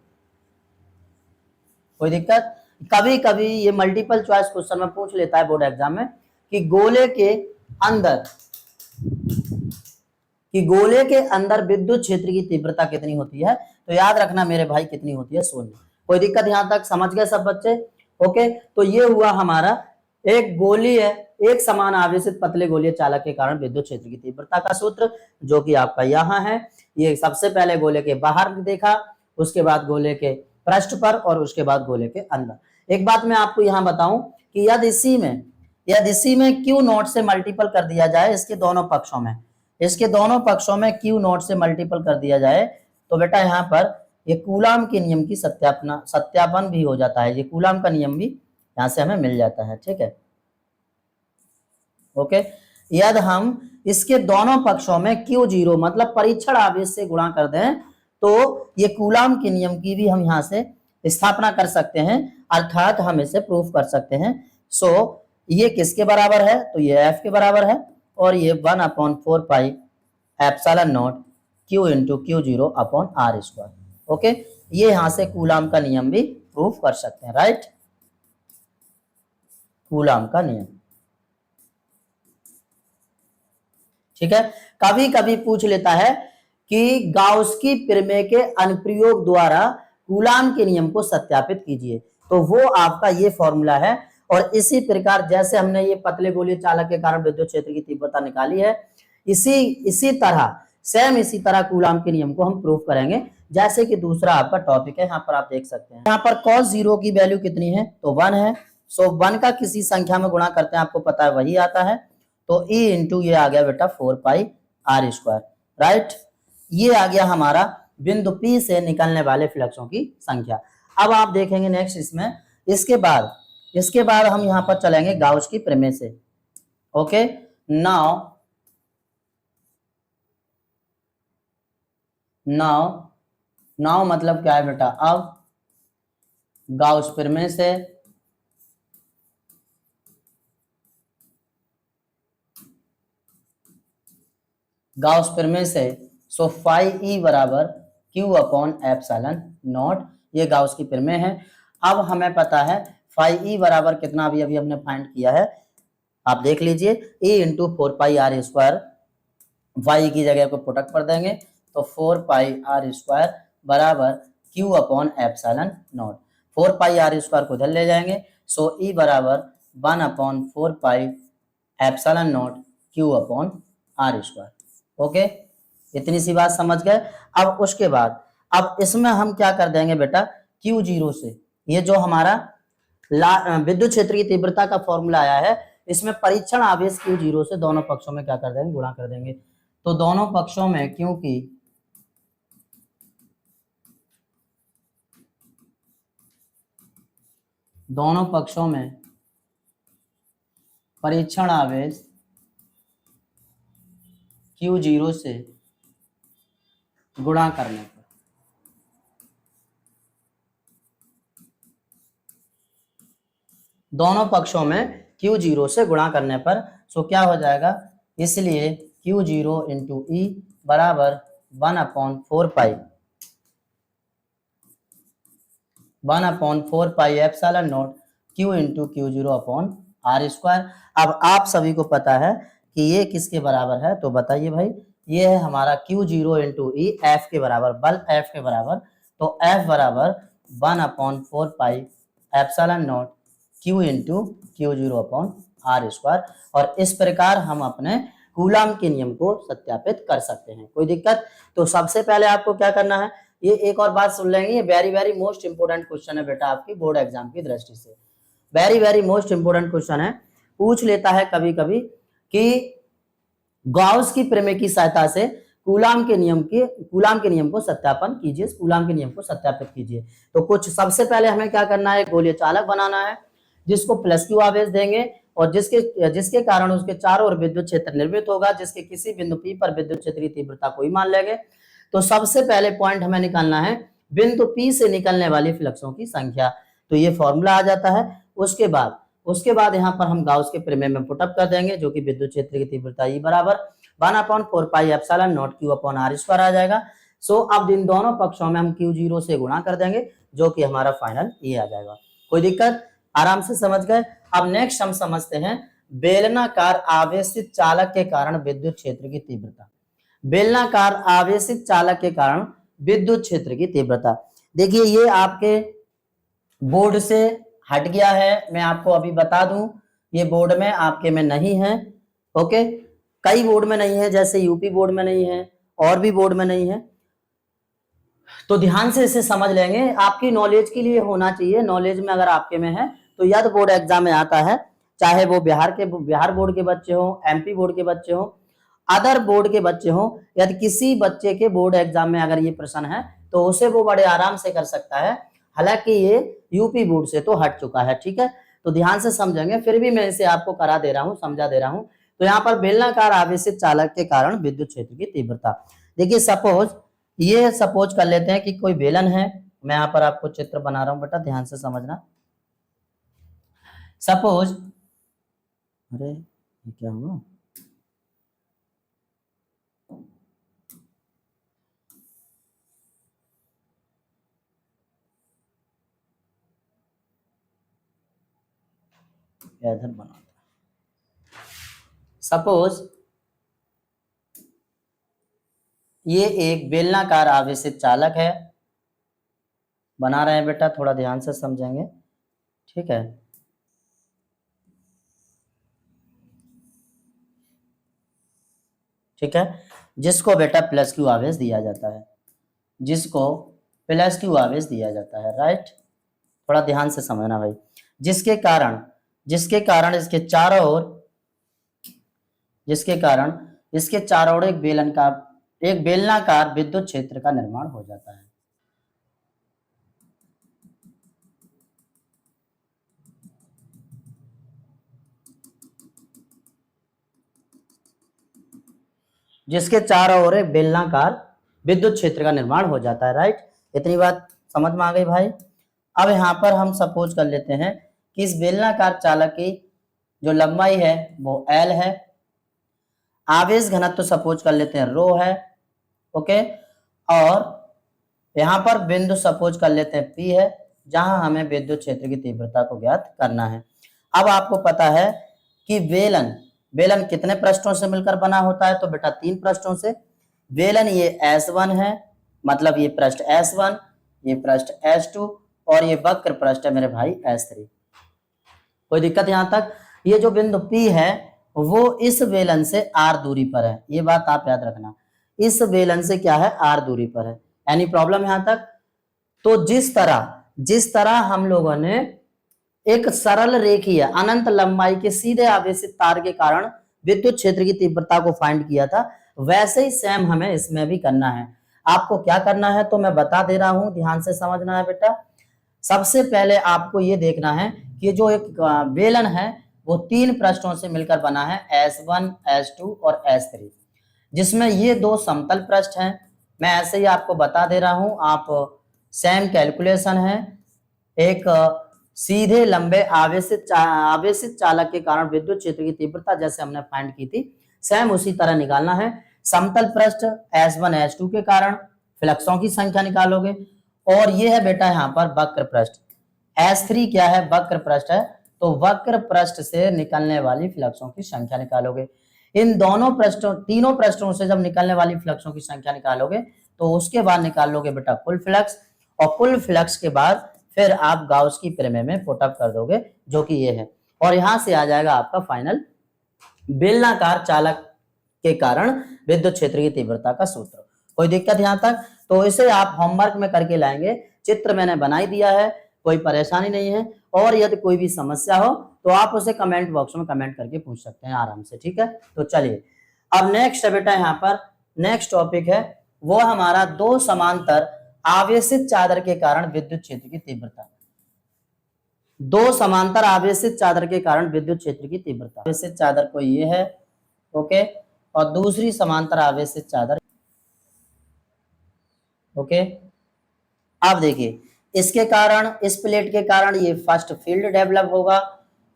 कोई दिक्कत। कभी कभी ये मल्टीपल चॉइस क्वेश्चन में पूछ लेता है बोर्ड एग्जाम में कि गोले के अंदर, कि गोले के अंदर विद्युत क्षेत्र की तीव्रता कितनी होती है, तो याद रखना मेरे भाई कितनी होती है, 0। कोई दिक्कत यहां तक, समझ गए सब बच्चे। ओके, तो ये हुआ हमारा एक गोलीय, एक समान आवेशित पतले गोलीय चालक के कारण विद्युत क्षेत्र की तीव्रता का सूत्र, जो कि आपका यहाँ है। ये सबसे पहले गोले के बाहर देखा, उसके बाद गोले के पृष्ठ पर, और उसके बाद गोले के अंदर। एक बात मैं आपको यहाँ बताऊं कि यदि इसी में क्यू नॉट से मल्टीपल कर दिया जाए, इसके दोनों पक्षों में, इसके दोनों पक्षों में क्यू नॉट से मल्टीपल कर दिया जाए, तो बेटा यहाँ पर ये कूलाम के नियम की सत्यापन भी हो जाता है। ये कूलाम का नियम भी यहाँ से हमें मिल जाता है, ठीक है। ओके, यदि हम इसके दोनों पक्षों में Q0 मतलब परीक्षण आवेश से गुणा कर दें, तो ये कूलाम के नियम की भी हम यहाँ से स्थापना कर सकते हैं, अर्थात हम इसे प्रूफ कर सकते हैं। सो ये किसके बराबर है, तो ये F के बराबर है, और ये 1/4 pi epsilon naught Q into Q0 upon r²। Okay, ये यहां से कूलाम का नियम भी प्रूफ कर सकते हैं, राइट, कूलाम का नियम। ठीक है, कभी कभी पूछ लेता है कि गाउस की प्रमेय के अनुप्रयोग द्वारा कूलाम के नियम को सत्यापित कीजिए, तो वो आपका ये फॉर्मूला है। और इसी प्रकार जैसे हमने ये पतले गोलीय चालक के कारण विद्युत क्षेत्र की तीव्रता निकाली है, इसी तरह सेम इसी तरह कूलाम के नियम को हम प्रूफ करेंगे। जैसे कि दूसरा आपका टॉपिक है, यहाँ पर आप देख सकते हैं, यहाँ पर cos 0 की वैल्यू कितनी है, तो 1 है। सो 1 का किसी संख्या में गुणा करते हैं, आपको पता है वही आता है, तो E इंटू ये आ गया बेटा 4 पाई r², राइट। ये आ गया हमारा बिंदु P से निकलने वाले फ्लक्सों की संख्या। अब आप देखेंगे नेक्स्ट इसमें, इसके बाद हम यहाँ पर चलेंगे गाउस की प्रमेय से। ओके, नाउ मतलब क्या है बेटा, अब गाउस प्रमेय से सो फाई ई बराबर Q अपॉन एप्सिलॉन नॉट, ये गाउस की प्रमेय है। अब हमें पता है फाई ई बराबर कितना अभी अभी हमने फाइंड किया है, आप देख लीजिए, ए इंटू 4πr², वाई की जगह को पुटअप कर देंगे तो 4πr² बराबर Q upon epsilon not, 4πr² को इधर ले जाएंगे, सो ई बराबर 1 upon 4π epsilon naught Q upon r²। Okay, इतनी सी बात समझ गए। अब उसके बाद अब इसमें हम क्या कर देंगे बेटा, Q0 से ये जो हमारा विद्युत क्षेत्र की तीव्रता का फॉर्मूला आया है, इसमें परीक्षण आवेश Q0 से दोनों पक्षों में क्या कर देंगे, गुणा कर देंगे। तो दोनों पक्षों में, क्योंकि दोनों पक्षों में परीक्षण आवेश Q0 से गुणा करने पर दोनों पक्षों में Q0 से गुणा करने पर सो क्या हो जाएगा, इसलिए Q0 इंटू ई बराबर 1 upon 4π epsilon naught Q into Q0 upon r²। अब आप सभी को पता है कि ये किसके बराबर है, तो बताइए भाई, ये है हमारा Q0 इंटू ई, एफ के बराबर, बल एफ के बराबर, तो एफ बराबर 1 upon 4π epsilon naught Q into Q0 upon r²। और इस प्रकार हम अपने कूलाम के नियम को सत्यापित कर सकते हैं। कोई दिक्कत? तो सबसे पहले आपको क्या करना है, ये एक और बात सुन लेंगे, ये very very most important question है बेटा आपकी बोर्ड एग्जाम की दृष्टि से, very very most important question है। पूछ लेता है कभी कभी कि गाउस की प्रमेय की सहायता से कूलाम के नियम को सत्यापन कीजिए, कूलाम के नियम को सत्यापित कीजिए। तो कुछ सबसे पहले हमें क्या करना है, गोलीय चालक बनाना है जिसको प्लस क्यू आवेश देंगे और जिसके कारण उसके चारों ओर विद्युत क्षेत्र निर्मित होगा, जिसके किसी बिंदु P पर विद्युत क्षेत्र की तीव्रता को ही मान लेंगे। तो सबसे पहले पॉइंट हमें निकालना है बिंदु P से निकलने वाली फ्लक्सों की संख्या, तो ये फॉर्मूला आ जाता है। उसके बाद यहाँ पर हम गाउस के प्रमेय में पुटअप कर देंगे, जो कि विद्युत क्षेत्र की तीव्रता ई बराबर 1 upon 4π epsilon naught Q upon r² आ जाएगा। सो अब इन दोनों पक्षों में हम Q0 से गुणा कर देंगे, जो कि हमारा फाइनल ये आ जाएगा। कोई दिक्कत? आराम से समझ गए। अब नेक्स्ट हम समझते हैं बेलनाकार आवेशित चालक के कारण विद्युत क्षेत्र की तीव्रता। बेलनाकार आवेशित चालक के कारण विद्युत क्षेत्र की तीव्रता, देखिए ये आपके बोर्ड से हट गया है, मैं आपको अभी बता दूं, ये बोर्ड में आपके में नहीं है। ओके, कई बोर्ड में नहीं है, जैसे यूपी बोर्ड में नहीं है और भी बोर्ड में नहीं है, तो ध्यान से इसे समझ लेंगे, आपकी नॉलेज के लिए होना चाहिए। नॉलेज में अगर आपके में है तो यदि बोर्ड एग्जाम में आता है, चाहे वो बिहार बोर्ड के बच्चे हो, एमपी बोर्ड के बच्चे हो, अदर बोर्ड के बच्चे हो, यदि किसी बच्चे के बोर्ड एग्जाम में अगर ये प्रश्न है तो उसे वो बड़े आराम से कर सकता है, हालांकि ये यूपी बोर्ड से तो हट चुका है। ठीक है, तो ध्यान से समझेंगे, फिर भी मैं इसे आपको करा दे रहा हूँ, समझा दे रहा हूँ। तो यहाँ पर बेलनाकार आवेशित चालक के कारण विद्युत क्षेत्र की तीव्रता, देखिए सपोज कर लेते हैं कि कोई बेलन है, मैं यहाँ पर आपको चित्र बना रहा हूँ बेटा, ध्यान से समझना। सपोज, अरे ये क्या हुआ, इधर बना, सपोज ये एक बेलनाकार आवेशित चालक है, बना रहे हैं बेटा, थोड़ा ध्यान से समझेंगे। ठीक है, ठीक है, जिसको बेटा प्लस क्यू आवेश दिया जाता है, जिसको प्लस क्यू आवेश दिया जाता है, राइट, थोड़ा ध्यान से समझना भाई। जिसके कारण इसके चारों ओर एक बेलनाकार विद्युत क्षेत्र का निर्माण हो जाता है। जिसके चारों ओर एक बेलनाकार विद्युत क्षेत्र का निर्माण हो जाता है, राइट, इतनी बात समझ में आ गई भाई। अब यहाँ पर हम सपोज कर लेते हैं कि इस बेलनाकार चालक की जो लंबाई है वो L है, आवेश घनत्व तो सपोज कर लेते हैं रो है, ओके, और यहाँ पर बिंदु सपोज कर लेते हैं P है, जहां हमें विद्युत क्षेत्र की तीव्रता को ज्ञात करना है। अब आपको पता है कि बेलन बेलन कितने पृष्ठों से मिलकर बना होता है, तो बेटा 3 पृष्ठों से। बेलन ये S1 है, मतलब ये पृष्ठ S1, ये पृष्ठ S2 और ये वक्र पृष्ठ है मेरे भाई S3। कोई दिक्कत यहां तक? ये जो बिंदु P है वो इस बेलन से R दूरी पर है, ये बात आप याद रखना। इस बेलन से क्या है? R दूरी पर है। एनी प्रॉब्लम यहां तक? तो जिस तरह हम लोगों ने एक सरल रेखीय अनंत लंबाई के सीधे आवेशित तार के कारण विद्युत क्षेत्र की तीव्रता को फाइंड किया था, वैसे ही सेम हमें इसमें भी करना है। आपको क्या करना है तो मैं बता दे रहा हूं, ध्यान से समझना है बेटा। सबसे पहले आपको ये देखना है कि जो एक बेलन है वो 3 पृष्ठों से मिलकर बना है, S1, S2 और S3, जिसमें ये 2 समतल पृष्ठ हैं। मैं ऐसे ही आपको बता दे रहा हूं, आप सेम कैलकुलेशन है। एक सीधे लंबे आवेशित चालक के कारण विद्युत क्षेत्र की तीव्रता जैसे हमने फाइंड की थी, सेम उसी तरह निकालना है। समतल पृष्ठ S1, S2 के कारण फ्लक्सों की संख्या निकालोगे, और ये है बेटा यहाँ पर वक्र पृष्ठ। S3 क्या है? वक्र पृष्ठ है, तो वक्र पृष्ठ से निकलने वाली फ्लक्सों की संख्या निकालोगे। इन दोनों पृष्ठों, तीनों पृष्ठों से जब निकलने वाली फ्लक्सों की संख्या निकालोगे तो उसके बाद निकाल लोगे बेटा कुल फ्लक्स, और कुल फ्लक्स के बाद फिर आप गाउस की प्रमेय में पुटअप कर दोगे, जो कि ये है, और यहां से आ जाएगा आपका फाइनल बेलनाकार चालक के कारण विद्युत क्षेत्र की तीव्रता का सूत्र। कोई दिक्कत यहां तक? तो इसे आप होमवर्क में करके लाएंगे। चित्र मैंने बना ही दिया है, कोई परेशानी नहीं है, और यदि कोई भी समस्या हो तो आप उसे कमेंट बॉक्स में कमेंट करके पूछ सकते हैं आराम से, ठीक है। तो चलिए अब नेक्स्ट है बेटा, यहाँ पर नेक्स्ट टॉपिक है वो हमारा 2 समांतर आवेशित चादर के कारण विद्युत क्षेत्र की तीव्रता। 2 समांतर आवेशित चादर के कारण विद्युत क्षेत्र की तीव्रता। आवेशित चादर को ये है, ओके, और दूसरी समांतर आवेशित चादर, ओके। अब देखिए, इसके कारण, इस प्लेट के कारण ये फर्स्ट फील्ड डेवलप होगा,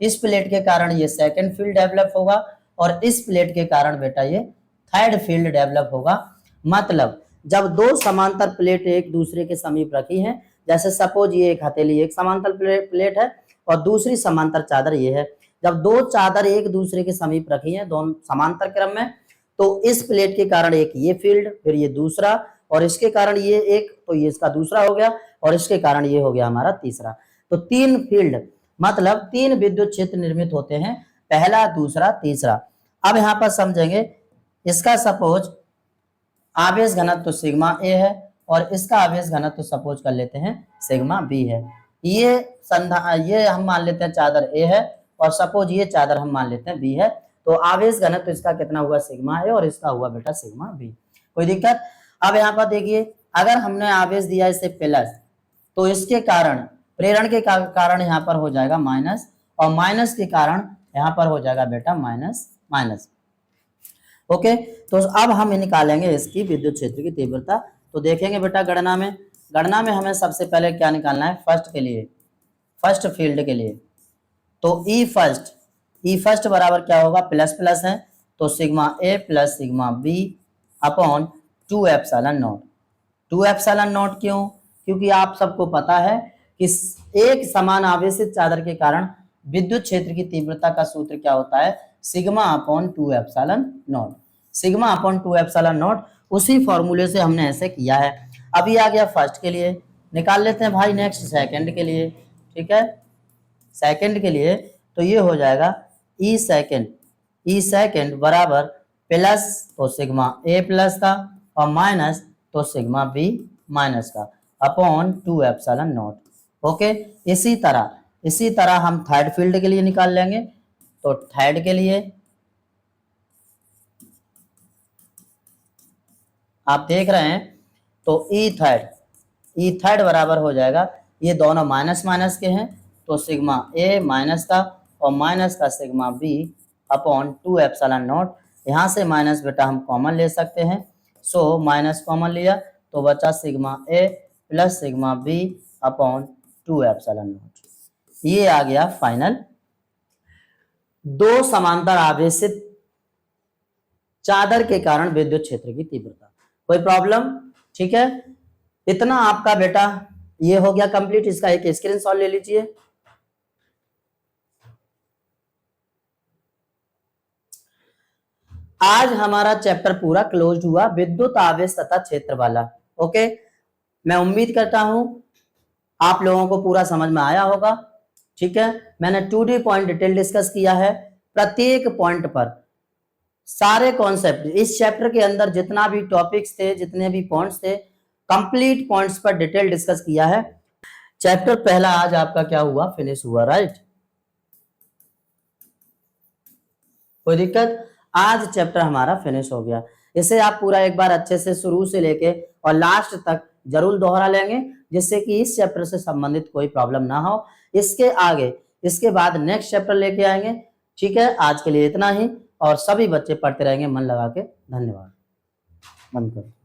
इस प्लेट के कारण ये सेकंड फील्ड डेवलप होगा, और इस प्लेट के कारण बेटा ये थर्ड फील्ड डेवलप होगा। मतलब जब 2 समांतर प्लेट एक दूसरे के समीप रखी हैं, जैसे सपोज ये एक हथेली एक समांतर प्लेट है और दूसरी समांतर चादर ये है, जब 2 चादर एक दूसरे के समीप रखी हैं दोनों समांतर क्रम में, तो इस प्लेट के कारण एक ये फील्ड, फिर ये दूसरा, और इसके कारण ये एक, तो ये इसका दूसरा हो गया, और इसके कारण ये हो गया हमारा तीसरा। तो 3 फील्ड, मतलब 3 विद्युत क्षेत्र निर्मित होते हैं, पहला, दूसरा, तीसरा। अब यहां पर समझेंगे, इसका सपोज आवेश घनत्व सिग्मा ए है और इसका आवेश घनत्व सपोज कर लेते हैं सिग्मा बी है। ये हम मान लेते हैं चादर ए है, और सपोज ये चादर हम मान लेते हैं बी है। तो आवेश घनत्व इसका कितना हुआ? सिग्मा ए, और इसका हुआ बेटा सिग्मा बी। कोई दिक्कत? अब यहाँ पर देखिए, अगर हमने आवेश दिया इसे प्लस, तो इसके कारण, प्रेरण के कारण यहाँ पर हो जाएगा माइनस, और माइनस के कारण यहाँ पर हो जाएगा बेटा माइनस माइनस। ओके, तो अब हम निकालेंगे इसकी विद्युत क्षेत्र की तीव्रता। तो देखेंगे बेटा, गणना में हमें सबसे पहले क्या निकालना है? फर्स्ट के लिए, फर्स्ट फील्ड के लिए, तो ई फर्स्ट बराबर क्या होगा? प्लस प्लस है, तो sigma A plus sigma B upon 2 epsilon not. 2 epsilon not क्यों? क्योंकि आप सबको पता है कि एक समान आवेशित चादर के कारण विद्युत क्षेत्र की तीव्रता का सूत्र क्या होता है? Sigma upon 2 epsilon not. Sigma upon 2 epsilon not, उसी फॉर्मूले से हमने ऐसे किया है। अभी आ गया फर्स्ट के लिए, निकाल लेते हैं भाई नेक्स्ट सेकंड के लिए, ठीक है। सेकंड के लिए तो ये हो जाएगा ई सेकंड बराबर प्लस, तो सिग्मा ए प्लस का, और माइनस, तो सिग्मा बी माइनस का, अपॉन 2 एप्सिलॉन नॉट। ओके, इसी तरह हम थर्ड फील्ड के लिए निकाल लेंगे। तो थर्ड के लिए आप देख रहे हैं, तो ई थर्ड बराबर हो जाएगा, ये दोनों माइनस माइनस के हैं, तो सिग्मा ए माइनस का और माइनस का sigma B upon 2 epsilon not. यहाँ से माइनस बेटा हम कॉमन ले सकते हैं, सो माइनस कॉमन लिया तो बचा sigma A plus sigma B upon 2 epsilon not. ये आ गया फाइनल 2 समांतर आवेशित चादर के कारण विद्युत क्षेत्र की तीव्रता। कोई प्रॉब्लम? ठीक है, इतना आपका बेटा ये हो गया कंप्लीट। इसका एक स्क्रीनशॉट ले लीजिए। आज हमारा चैप्टर पूरा क्लोज हुआ, विद्युत आवेश तथा क्षेत्र वाला। ओके, मैं उम्मीद करता हूं आप लोगों को पूरा समझ में आया होगा। ठीक है, मैंने 2D पॉइंट डिटेल डिस्कस किया है, प्रत्येक पॉइंट पर सारे कॉन्सेप्ट इस चैप्टर के अंदर जितना भी टॉपिक्स थे, जितने भी पॉइंट्स थे, कंप्लीट पॉइंट्स पर डिटेल डिस्कस किया है। चैप्टर पहला आज आपका क्या हुआ, फिनिश हुआ, राइट। कोई दिक्कत? आज चैप्टर हमारा फिनिश हो गया। इसे आप पूरा एक बार अच्छे से शुरू से लेके और लास्ट तक जरूर दोहरा लेंगे, जिससे कि इस चैप्टर से संबंधित कोई प्रॉब्लम ना हो। इसके आगे, इसके बाद नेक्स्ट चैप्टर लेके आएंगे। ठीक है, आज के लिए इतना ही, और सभी बच्चे पढ़ते रहेंगे मन लगा के। धन्यवाद। बंद करो।